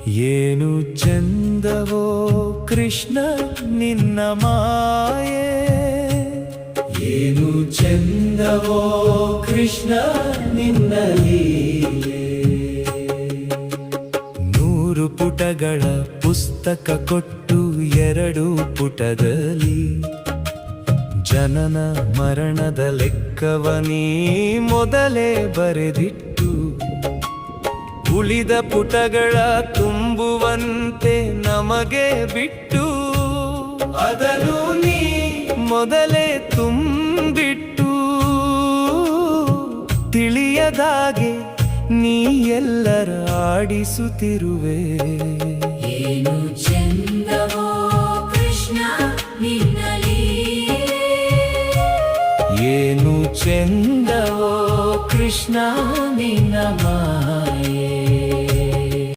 ಏನು ಚಂದವೋ ಕೃಷ್ಣ ನಿನ್ನ ಮಾಯೆ, ಏನು ಚಂದವೋ ಕೃಷ್ಣ ನಿನ್ನ ಲೀಲೆ. 100 ಪುಟಗಳ ಪುಸ್ತಕ ಕೊಟ್ಟು 2 ಪುಟದಲ್ಲಿ ಜನನ ಮರಣದ ಲೆಕ್ಕವನೀ ಮೊದಲೇ ಬರೆದಿಟ್ಟು, ಉಳಿದ ಪುಟಗಳ ತುಂಬುವಂತೆ ನಮಗೆ ಬಿಟ್ಟು, ಅದನ್ನು ನೀ ಮೊದಲೇ ತುಂಬಿಟ್ಟು, ತಿಳಿಯದಾಗೆ ನೀ ಎಲ್ಲರ ಆಡಿಸುತ್ತಿರುವೆ. ಏನು ಚಂದವೋ ಕೃಷ್ಣ ನಿನ್ನ ಲೀಲೆ, ಏನು ಚಂದವೋ ಕೃಷ್ಣ ನಿನ್ನ ಮಾಯೆ.